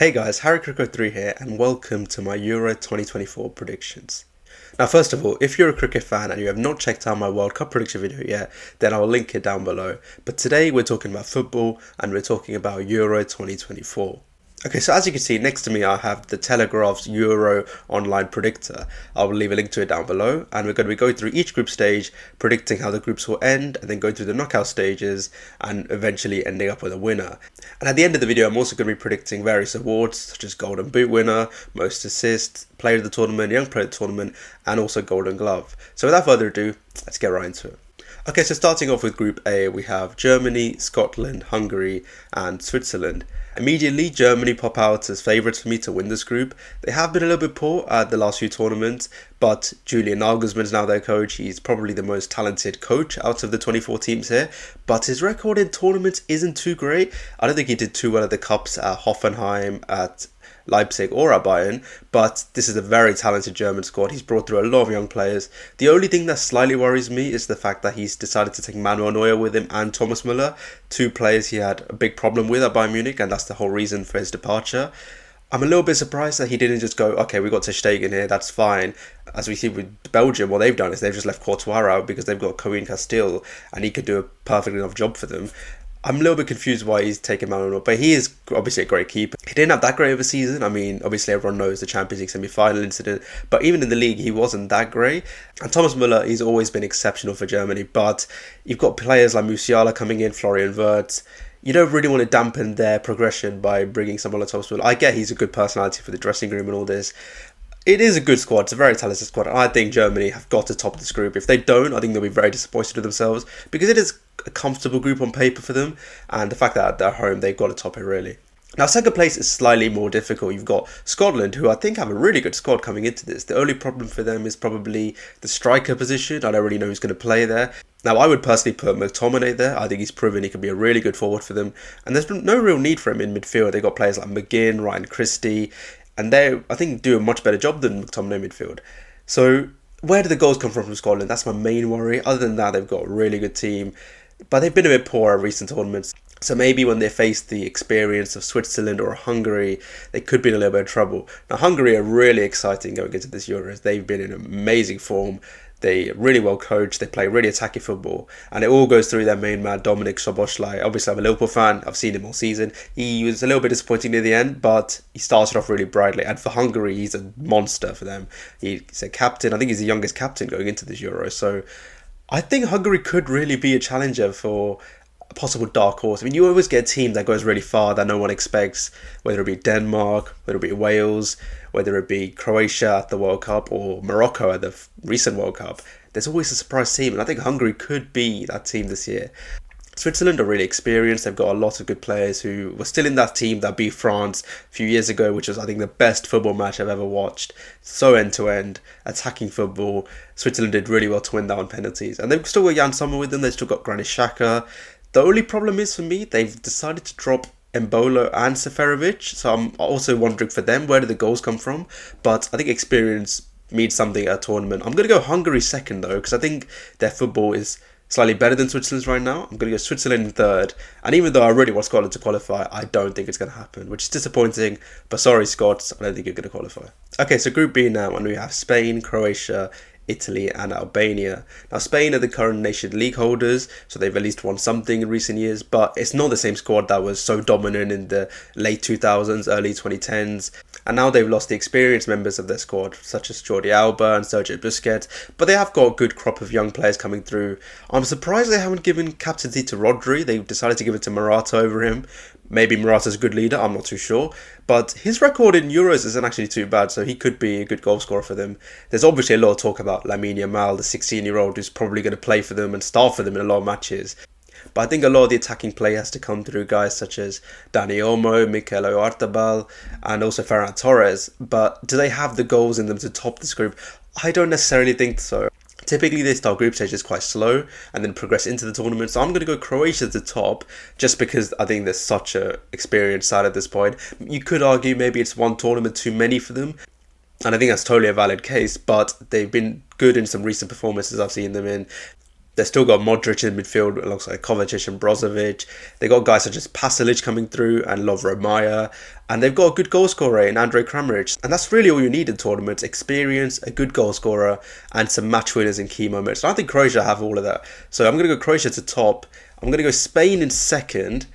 Hey guys, HarryCricket3 here and welcome to my Euro 2024 predictions. Now first of all, if you're a cricket fan and you have not checked out my World Cup prediction video yet, then I'll link it down below. But today we're talking about football and we're talking about Euro 2024. Okay, so as you can see next to me I have the Telegraph's Euro online predictor. I will leave a link to it down below and we're going to be going through each group stage, predicting how the groups will end and then going through the knockout stages and eventually ending up with a winner. And at the end of the video I'm also going to be predicting various awards such as Golden Boot winner, Most Assists, Player of the Tournament, Young Player of the Tournament and also Golden Glove. So without further ado, let's get right into it. Okay, so starting off with Group A, we have Germany, Scotland, Hungary and Switzerland. Immediately, Germany pop out as favourites for me to win this group. They have been a little bit poor at the last few tournaments, but Julian Nagelsmann is now their coach. He's probably the most talented coach out of the 24 teams here, but his record in tournaments isn't too great. I don't think he did too well at the Cups at Hoffenheim, at Leipzig or at Bayern, but this is a very talented German squad. He's brought through a lot of young players. The only thing that slightly worries me is the fact that he's decided to take Manuel Neuer with him and Thomas Müller, two players he had a big problem with at Bayern Munich, and that's the whole reason for his departure. I'm a little bit surprised that he didn't just go, okay, we got Ter Stegen here, that's fine. As we see with Belgium, what they've done is they've just left Courtois out because they've got Corinne Castile and he could do a perfect enough job for them. I'm a little bit confused why he's taken Manuel, but he is obviously a great keeper. He didn't have that great of a season. I mean, obviously everyone knows the Champions League semi-final incident, but even in the league, he wasn't that great. And Thomas Müller, he's always been exceptional for Germany, but you've got players like Musiala coming in, Florian Wirtz. You don't really want to dampen their progression by bringing someone like Thomas Müller. I get he's a good personality for the dressing room and all this. It is a good squad. It's a very talented squad. I think Germany have got to top this group. If they don't, I think they'll be very disappointed with themselves because it is a comfortable group on paper for them. And the fact that they're home, they've got to top it really. Now, second place is slightly more difficult. You've got Scotland, who I think have a really good squad coming into this. The only problem for them is probably the striker position. I don't really know who's going to play there. Now, I would personally put McTominay there. I think he's proven he can be a really good forward for them. And there's no real need for him in midfield. They've got players like McGinn, Ryan Christie, and they, I think, do a much better job than McTominay midfield. So, where do the goals come from Scotland? That's my main worry. Other than that, they've got a really good team. But they've been a bit poor at recent tournaments. So maybe when they face the experience of Switzerland or Hungary, they could be in a little bit of trouble. Now, Hungary are really exciting going into this Euros. They've been in amazing form. They're really well coached. They play really attacking football. And it all goes through their main man, Dominik Szoboszlai. Obviously, I'm a Liverpool fan. I've seen him all season. He was a little bit disappointing near the end, but he started off really brightly. And for Hungary, he's a monster for them. He's a captain. I think he's the youngest captain going into this Euro. So I think Hungary could really be a challenger for a possible dark horse. I mean, you always get a team that goes really far that no one expects, whether it be Denmark, whether it be Wales, whether it be Croatia at the World Cup or Morocco at the recent World Cup. There's always a surprise team, and I think Hungary could be that team this year. Switzerland are really experienced. They've got a lot of good players who were still in that team that beat France a few years ago, which was, I think, the best football match I've ever watched. So end-to-end, attacking football. Switzerland did really well to win that on penalties. And they've still got Jan Sommer with them. They've still got Granit Xhaka. The only problem is, for me, they've decided to drop Embolo and Seferovic. So I'm also wondering for them, where do the goals come from? But I think experience means something at a tournament. I'm going to go Hungary second, though, because I think their football is slightly better than Switzerland's right now. I'm going to go Switzerland in third. And even though I really want Scotland to qualify, I don't think it's going to happen, which is disappointing. But sorry, Scots, I don't think you're going to qualify. Okay, so Group B now, and we have Spain, Croatia, Italy and Albania. Now, Spain are the current Nation League holders, so they've at least won something in recent years, but it's not the same squad that was so dominant in the late 2000s, early 2010s. And now they've lost the experienced members of their squad, such as Jordi Alba and Sergio Busquets, but they have got a good crop of young players coming through. I'm surprised they haven't given captaincy to Rodri. They've decided to give it to Morata over him. Maybe Morata's a good leader, I'm not too sure. But his record in Euros isn't actually too bad, so he could be a good goal scorer for them. There's obviously a lot of talk about Lamine Yamal, the 16-year-old who's probably going to play for them and start for them in a lot of matches. But I think a lot of the attacking play has to come through guys such as Dani Olmo, Mikel Oyarzabal, and also Ferran Torres. But do they have the goals in them to top this group? I don't necessarily think so. Typically, they start group stages quite slow and then progress into the tournament. So I'm going to go Croatia to the top just because I think there's such a experienced side at this point. You could argue maybe it's one tournament too many for them. And I think that's totally a valid case, but they've been good in some recent performances I've seen them in. They've still got Modric in midfield alongside Kovacic and Brozovic. They've got guys such as Pasalic coming through and Lovro Majer. And they've got a good goal scorer in Andrej Kramaric. And that's really all you need in tournaments. Experience, a good goal scorer, and some match winners in key moments. And I think Croatia have all of that. So I'm going to go Croatia to top. I'm going to go Spain in second.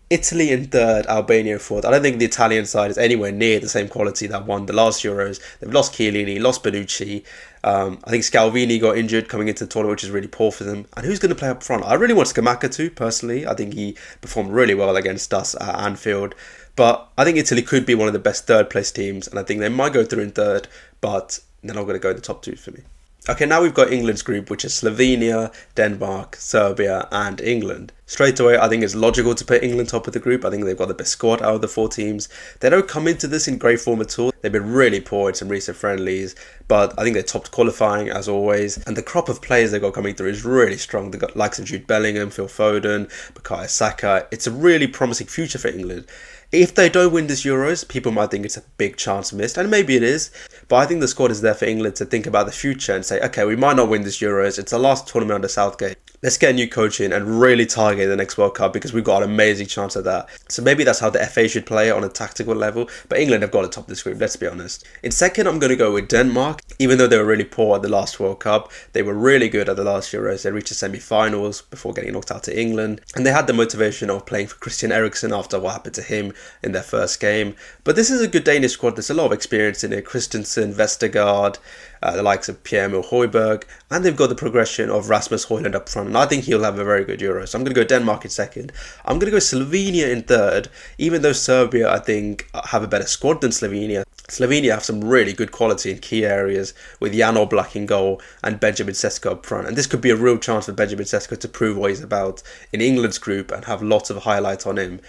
Italy in third, Albania in fourth. I don't think the Italian side is anywhere near the same quality that won the last Euros. They've lost Chiellini, lost Bonucci. I think Scalvini got injured coming into the tournament, which is really poor for them. And who's going to play up front? I really want Scamacca to, personally. I think he performed really well against us at Anfield. But I think Italy could be one of the best third place teams. And I think they might go through in third, but they're not going to go in the top two for me. Okay, now we've got England's group, which is Slovenia, Denmark, Serbia, and England. Straight away, I think it's logical to put England top of the group. I think they've got the best squad out of the four teams. They don't come into this in great form at all. They've been really poor in some recent friendlies, but I think they topped qualifying as always. And the crop of players they've got coming through is really strong. They've got likes of Jude Bellingham, Phil Foden, Bukayo Saka. It's a really promising future for England. If they don't win this Euros, people might think it's a big chance missed, and maybe it is. But I think the squad is there for England to think about the future and say, okay, we might not win this Euros. It's the last tournament under Southgate. Let's get a new coach in and really target the next World Cup because we've got an amazing chance at that. So maybe that's how the FA should play it on a tactical level. But England have got to top this group, let's be honest. In second, I'm going to go with Denmark. Even though they were really poor at the last World Cup, they were really good at the last Euros. They reached the semi-finals before getting knocked out to England. And they had the motivation of playing for Christian Eriksen after what happened to him in their first game. But this is a good Danish squad. There's a lot of experience in it. Christensen, Vestergaard, the likes of Pierre-Emil Højbjerg, and they've got the progression of Rasmus Højlund up front, and I think he'll have a very good Euro. So I'm going to go Denmark in second. I'm going to go Slovenia in third, even though Serbia, I think, have a better squad than Slovenia. Slovenia have some really good quality in key areas with Jan Oblak in goal and Benjamin Sesko up front, and this could be a real chance for Benjamin Sesko to prove what he's about in England's group and have lots of highlights on him.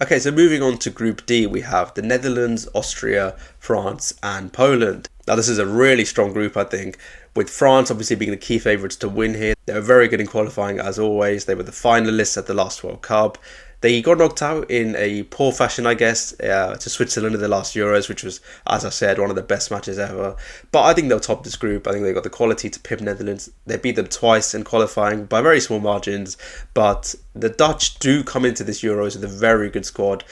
Okay, so moving on to Group D, we have the Netherlands, Austria, France, and Poland. Now, this is a really strong group, I think, with France obviously being the key favourites to win here. They were very good in qualifying, as always. They were the finalists at the last World Cup. They got knocked out in a poor fashion, I guess, to Switzerland in the last Euros, which was, as I said, one of the best matches ever. But I think they'll top this group. I think they've got the quality to pip Netherlands. They beat them twice in qualifying by very small margins. But the Dutch do come into this Euros with a very good squad.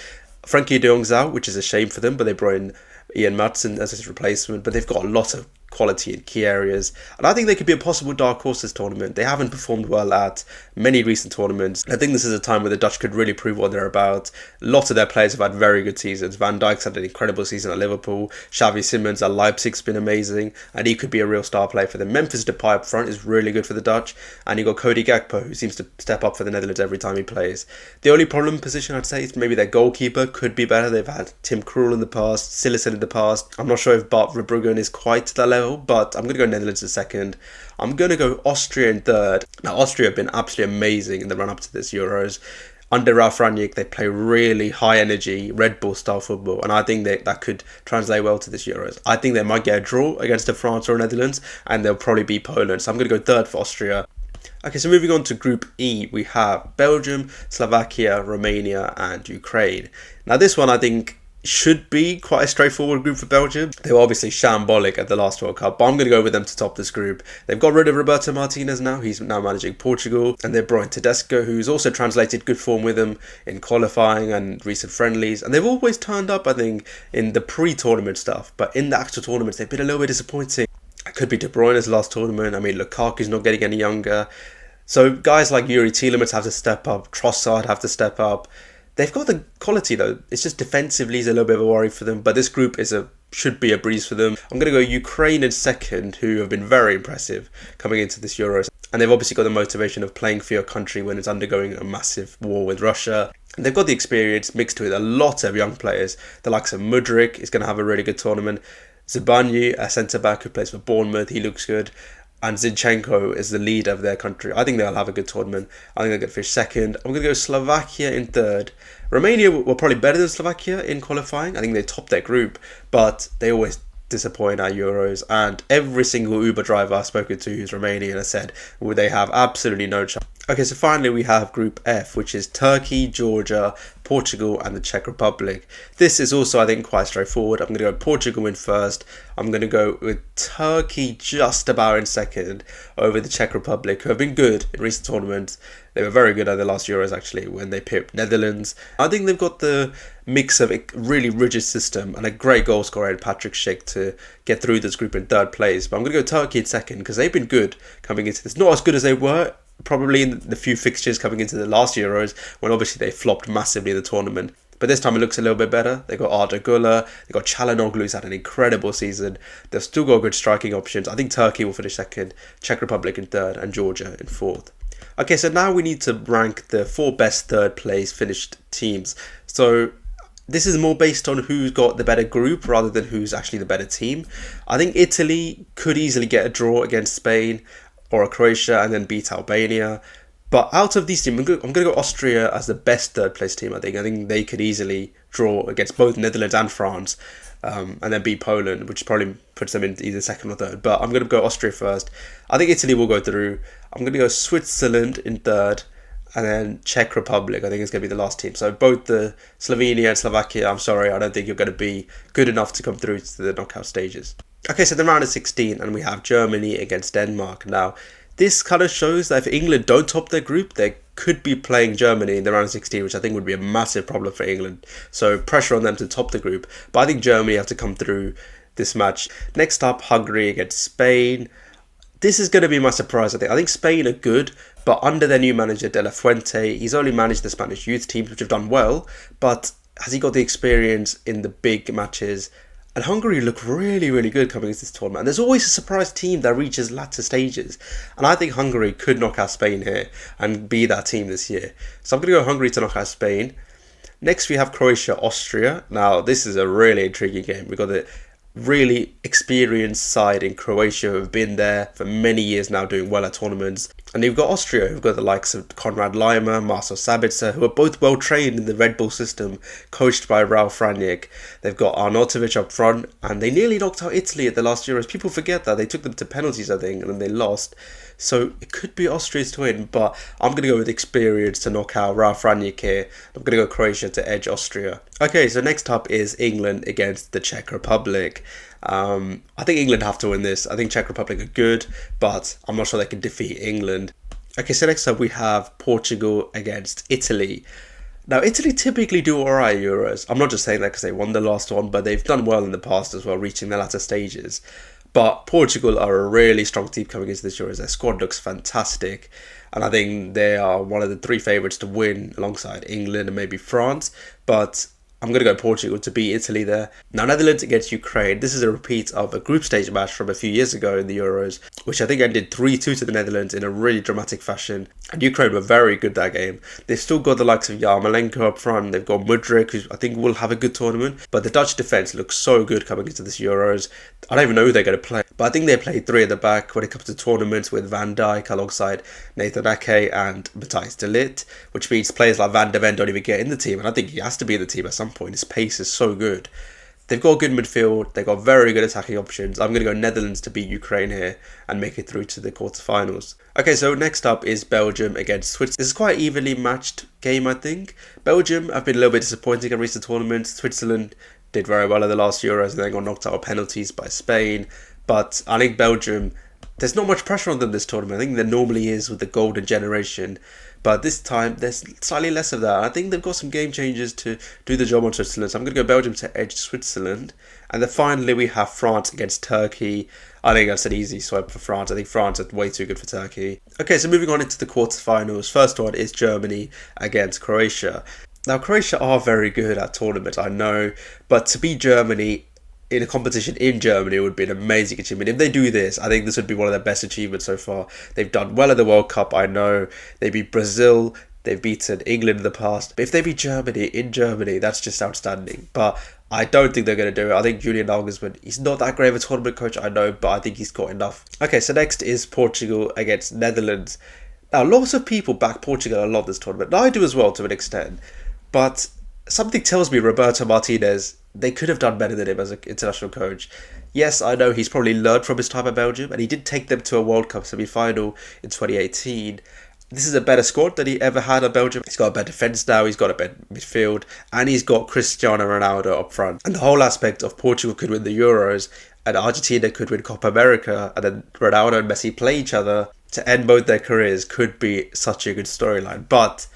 Frankie de Jong's out, which is a shame for them, but they brought in Ian Maatsen as his replacement. But they've got a lot of quality in key areas, and I think they could be a possible dark horse this tournament. They haven't performed well at many recent tournaments. I think this is a time where the Dutch could really prove what they're about. Lots of their players have had very good seasons. Van Dijk's had an incredible season at Liverpool. Xavi Simons at Leipzig's been amazing, and he could be a real star player for them. Memphis Depay up front is really good for the Dutch, and you got Cody Gakpo, who seems to step up for the Netherlands every time he plays. The only problem position I'd say is maybe their goalkeeper could be better. They've had Tim Krul in the past, Cillessen in the past. I'm not sure if Bart Verbruggen is quite to that level, but I'm going to go Netherlands in second. I'm going to go Austria in third. Now, Austria have been absolutely amazing in the run-up to this Euros. Under Ralf Rangnick, they play really high-energy, Red Bull-style football, and I think that could translate well to this Euros. I think they might get a draw against a France or a Netherlands, and they'll probably beat Poland. So I'm going to go third for Austria. Okay, so moving on to Group E, we have Belgium, Slovakia, Romania, and Ukraine. Now, this one, I think, should be quite a straightforward group for Belgium. They were obviously shambolic at the last World Cup, but I'm going to go with them to top this group. They've got rid of Roberto Martinez now. He's now managing Portugal, and they've brought in Tedesco, who's also translated good form with them in qualifying and recent friendlies. And they've always turned up, I think, in the pre-tournament stuff, but in the actual tournaments, they've been a little bit disappointing. It could be De Bruyne's last tournament. I mean, Lukaku's not getting any younger. So guys like Yuri Tielemans have to step up. Trossard have to step up. They've got the quality though. It's just defensively is a little bit of a worry for them. But this group should be a breeze for them. I'm going to go Ukraine in second, who have been very impressive coming into this Euros. And they've obviously got the motivation of playing for your country when it's undergoing a massive war with Russia. And they've got the experience mixed with a lot of young players. The likes of Mudryk is going to have a really good tournament. Zabanyi, a centre-back who plays for Bournemouth, he looks good. And Zinchenko is the leader of their country. I think they'll have a good tournament. I think they'll get finished second. I'm going to go Slovakia in third. Romania were probably better than Slovakia in qualifying. I think they topped their group, but they always disappoint at Euros. And every single Uber driver I've spoken to who's Romanian has said, well, they have absolutely no chance. Okay, so finally we have Group F, which is Turkey, Georgia, Portugal and the Czech Republic. This is also, I think, quite straightforward. I'm going to go Portugal in first. I'm going to go with Turkey just about in second over the Czech Republic, who have been good in recent tournaments. They were very good at the last Euros, actually, when they pipped Netherlands. I think they've got the mix of a really rigid system and a great goal scorer in Patrick Schick to get through this group in third place. But I'm going to go Turkey in second because they've been good coming into this. Not as good as they were probably in the few fixtures coming into the last Euros, when obviously they flopped massively in the tournament. But this time it looks a little bit better. They got Arda Güler, they got Çalhanoğlu, who's had an incredible season. They've still got good striking options. I think Turkey will finish second, Czech Republic in third, and Georgia in fourth. Okay, so now we need to rank the 4 best third place finished teams. So this is more based on who's got the better group rather than who's actually the better team. I think Italy could easily get a draw against Spain or Croatia and then beat Albania. But out of these teams, I'm going to go Austria as the best third place team, I think. I think they could easily draw against both Netherlands and France and then beat Poland, which probably puts them in either second or third. But I'm going to go Austria first. I think Italy will go through. I'm going to go Switzerland in third and then Czech Republic. I think it's going to be the last team. So both the Slovenia and Slovakia, I'm sorry, I don't think you're going to be good enough to come through to the knockout stages. Okay, so the round of 16 and we have Germany against Denmark. Now, this kind of shows that if England don't top their group, they could be playing Germany in the round of 16, which I think would be a massive problem for England. So pressure on them to top the group. But I think Germany have to come through this match. Next up, Hungary against Spain. This is going to be my surprise, I think. I think Spain are good, but under their new manager, De La Fuente, he's only managed the Spanish youth teams, which have done well, but has he got the experience in the big matches? And Hungary look really, really good coming into this tournament. And there's always a surprise team that reaches latter stages. And I think Hungary could knock out Spain here and be that team this year. So I'm going to go Hungary to knock out Spain. Next, we have Croatia-Austria. Now, this is a really intriguing game. We've got the really experienced side in Croatia who have been there for many years now doing well at tournaments. And you've got Austria, who've got the likes of Konrad Laimer, Marcel Sabitzer, who are both well trained in the Red Bull system, coached by Ralf Rangnick. They've got Arnautovic up front, and they nearly knocked out Italy at the last Euros. People forget that. They took them to penalties, I think, and then they lost. So it could be Austria's to win, but I'm going to go with experience to knock out Ralf Rangnick here. I'm going to go Croatia to edge Austria. Okay, so next up is England against the Czech Republic. I think England have to win this. I think Czech Republic are good, but I'm not sure they can defeat England. Okay, so next up we have Portugal against Italy. Now, Italy typically do alright at Euros. I'm not just saying that because they won the last one, but they've done well in the past as well, reaching the latter stages. But Portugal are a really strong team coming into this Euros. Their squad looks fantastic. And I think they are one of the 3 favourites to win alongside England and maybe France. But I'm going to go Portugal to beat Italy there. Now, Netherlands against Ukraine. This is a repeat of a group stage match from a few years ago in the Euros, which I think ended 3-2 to the Netherlands in a really dramatic fashion. And Ukraine were very good that game. They've still got the likes of Yarmolenko up front. They've got Mudryk, who I think will have a good tournament. But the Dutch defence looks so good coming into this Euros. I don't even know who they're going to play. But I think they played 3 at the back when it comes to tournaments with Van Dijk alongside Nathan Ake and Matthijs de Ligt, which means players like Van de Ven don't even get in the team. And I think he has to be in the team at some point. His pace is so good. They've got a good midfield. They've got very good attacking options. I'm going to go Netherlands to beat Ukraine here and make it through to the quarterfinals. Okay, so next up is Belgium against Switzerland. This is quite an evenly matched game, I think. Belgium have been a little bit disappointing in recent tournaments. Switzerland did very well in the last Euros and then got knocked out of penalties by Spain. But I think Belgium, there's not much pressure on them this tournament. I think there normally is with the golden generation. But this time, there's slightly less of that. I think they've got some game changers to do the job on Switzerland. So I'm going to go Belgium to edge Switzerland. And then finally, we have France against Turkey. I think that's an easy swipe for France. I think France are way too good for Turkey. Okay, so moving on into the quarterfinals. First one is Germany against Croatia. Now, Croatia are very good at tournaments, I know. But to beat Germany in a competition in Germany would be an amazing achievement. If they do this, I think this would be one of their best achievements so far. They've done well at the World Cup, I know. They beat Brazil, they've beaten England in the past. But if they beat Germany in Germany, that's just outstanding. But I don't think they're going to do it. I think Julian Nagelsmann, he's not that great of a tournament coach, I know, but I think he's got enough. Okay, so next is Portugal against Netherlands. Now, lots of people back Portugal a lot this tournament. Now, I do as well to an extent. But something tells me Roberto Martinez, they could have done better than him as an international coach. Yes, I know he's probably learned from his time at Belgium, and he did take them to a World Cup semi-final in 2018. This is a better squad than he ever had at Belgium. He's got a better defence now, he's got a better midfield, and he's got Cristiano Ronaldo up front. And the whole aspect of Portugal could win the Euros, and Argentina could win Copa America, and then Ronaldo and Messi play each other to end both their careers could be such a good storyline. But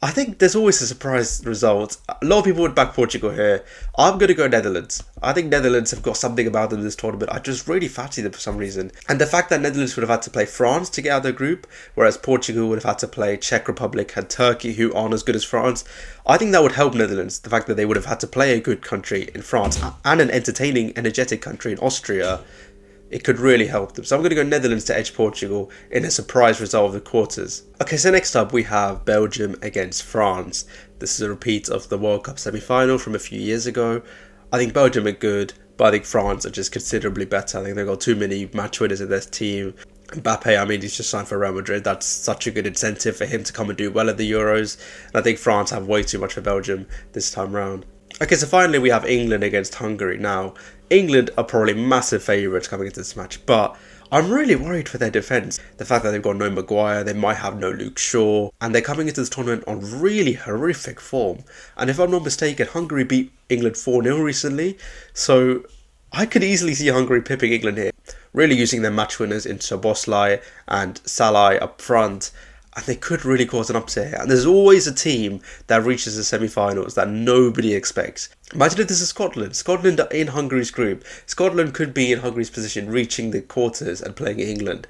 I think there's always a surprise result. A lot of people would back Portugal here. I'm going to go Netherlands. I think Netherlands have got something about them in this tournament. I just really fancy them for some reason. And the fact that Netherlands would have had to play France to get out of their group, whereas Portugal would have had to play Czech Republic and Turkey, who aren't as good as France, I think that would help Netherlands. The fact that they would have had to play a good country in France and an entertaining, energetic country in Austria, it could really help them. So I'm going to go Netherlands to edge Portugal in a surprise result of the quarters. Okay, so next up we have Belgium against France. This is a repeat of the World Cup semi-final from a few years ago. I think Belgium are good, but I think France are just considerably better. I think they've got too many match winners in their team. Mbappe, I mean, he's just signed for Real Madrid. That's such a good incentive for him to come and do well at the Euros. And I think France have way too much for Belgium this time round. Okay, so finally we have England against Hungary. Now, England are probably massive favourites coming into this match, but I'm really worried for their defence. The fact that they've got no Maguire, they might have no Luke Shaw, and they're coming into this tournament on really horrific form. And if I'm not mistaken, Hungary beat England 4-0 recently, so I could easily see Hungary pipping England here, really using their match winners in Szoboszlai and Salai up front. And they could really cause an upset here. And there's always a team that reaches the semi-finals that nobody expects. Imagine if this is Scotland. Scotland are in Hungary's group. Scotland could be in Hungary's position, reaching the quarters and playing England.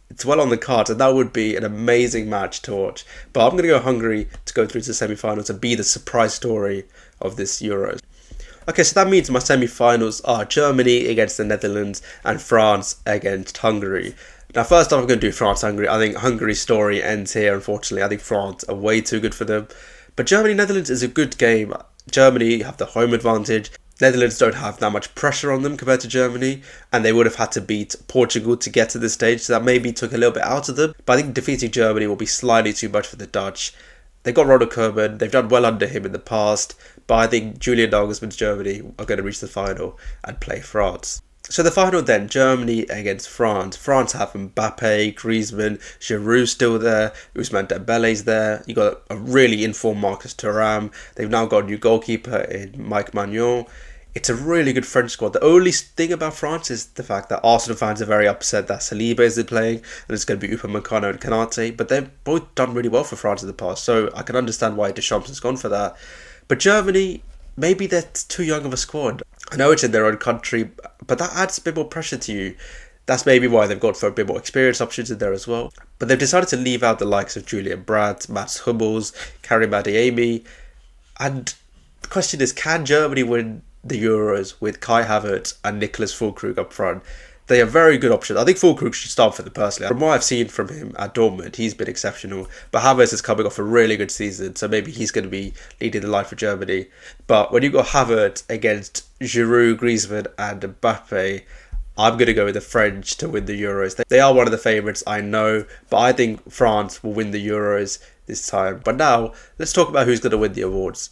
It's well on the cards, and that would be an amazing match to watch. But I'm going to go Hungary to go through to the semi-finals and be the surprise story of this Euros. Okay, so that means my semi-finals are Germany against the Netherlands and France against Hungary. Now, first off, I'm going to do France-Hungary. I think Hungary's story ends here, unfortunately. I think France are way too good for them. But Germany-Netherlands is a good game. Germany have the home advantage. Netherlands don't have that much pressure on them compared to Germany. And they would have had to beat Portugal to get to this stage. So that maybe took a little bit out of them. But I think defeating Germany will be slightly too much for the Dutch. They've got Ronald Koeman. They've done well under him in the past. But I think Julian Nagelsmann's Germany are going to reach the final and play France. So the final then, Germany against France. France have Mbappe, Griezmann, Giroud still there, Ousmane Dembele's there. You got a really informed Marcus Thuram. They've now got a new goalkeeper in Mike Maignan. It's a really good French squad. The only thing about France is the fact that Arsenal fans are very upset that Saliba isn't playing, and it's going to be Upamecano and Kanate. But they've both done really well for France in the past, so I can understand why Deschamps has gone for that. But Germany, maybe they're too young of a squad. I know it's in their own country, but that adds a bit more pressure to you. That's maybe why they've got for a bit more experienced options in there as well. But they've decided to leave out the likes of Julian Brandt, Mats Hummels, Karim Adeyemi. And the question is, can Germany win the Euros with Kai Havertz and Niklas Füllkrug up front? They are very good options. I think Füllkrug should start for them personally. From what I've seen from him at Dortmund, he's been exceptional. But Havertz is coming off a really good season, so maybe he's going to be leading the line for Germany. But when you've got Havertz against Giroud, Griezmann and Mbappe, I'm going to go with the French to win the Euros. They are one of the favourites, I know, but I think France will win the Euros this time. But now, let's talk about who's going to win the awards.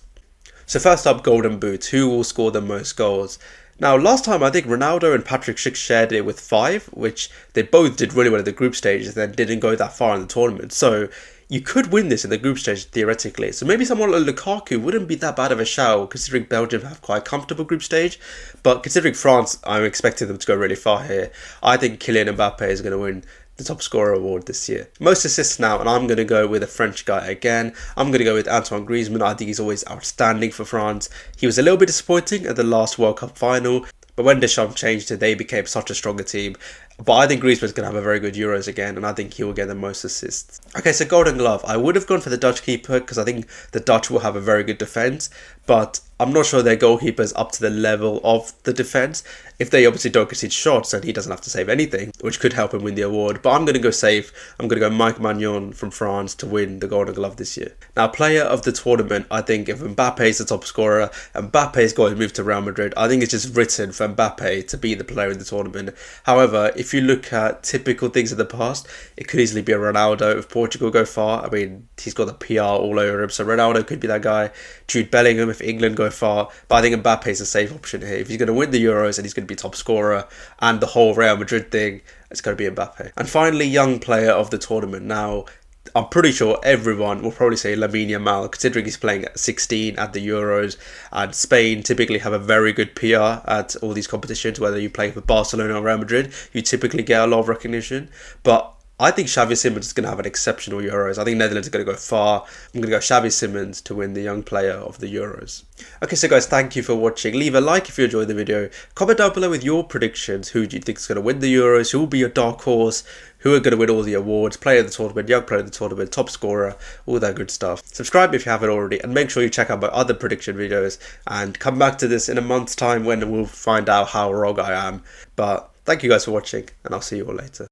So first up, Golden Boot. Who will score the most goals? Now, last time I think Ronaldo and Patrick Schick shared it with 5, which they both did really well at the group stages and then didn't go that far in the tournament. So you could win this in the group stage theoretically. So maybe someone like Lukaku wouldn't be that bad of a shout considering Belgium have quite a comfortable group stage. But considering France, I'm expecting them to go really far here. I think Kylian Mbappe is going to win the top scorer award this year. Most assists now, and I'm going to go with a French guy again. I'm going to go with Antoine Griezmann. I think he's always outstanding for France. He was a little bit disappointing at the last World Cup final, but when Deschamps changed it, they became such a stronger team. But I think Griezmann's going to have a very good Euros again, and I think he will get the most assists. Okay, so Golden Glove. I would have gone for the Dutch keeper because I think the Dutch will have a very good defence, but I'm not sure their goalkeeper's up to the level of the defence. If they obviously don't concede shots, then he doesn't have to save anything, which could help him win the award. But I'm going to go safe. I'm going to go Mike Maignan from France to win the Golden Glove this year. Now, player of the tournament, I think if Mbappe is the top scorer, Mbappe's got to move to Real Madrid. I think it's just written for Mbappe to be the player in the tournament. However, if you look at typical things in the past, it could easily be a Ronaldo if Portugal go far. I mean, he's got the PR all over him, so Ronaldo could be that guy. Jude Bellingham if England go far. But I think Mbappe's a safe option here. If he's going to win the Euros and he's going to be top scorer and the whole Real Madrid thing, it's going to be Mbappe. And finally, young player of the tournament. Now, I'm pretty sure everyone will probably say Lamine Yamal, considering he's playing at 16 at the Euros, and Spain typically have a very good PR at all these competitions. Whether you play for Barcelona or Real Madrid, you typically get a lot of recognition. But I think Xavi Simons is going to have an exceptional Euros. I think Netherlands are going to go far. I'm going to go Xavi Simons to win the Young Player of the Euros. Okay, so guys, thank you for watching. Leave a like if you enjoyed the video. Comment down below with your predictions. Who do you think is going to win the Euros? Who will be your dark horse? Who are going to win all the awards? Player of the tournament, young player of the tournament, top scorer, all that good stuff. Subscribe if you haven't already, and make sure you check out my other prediction videos. And come back to this in a month's time when we'll find out how wrong I am. But thank you guys for watching, and I'll see you all later.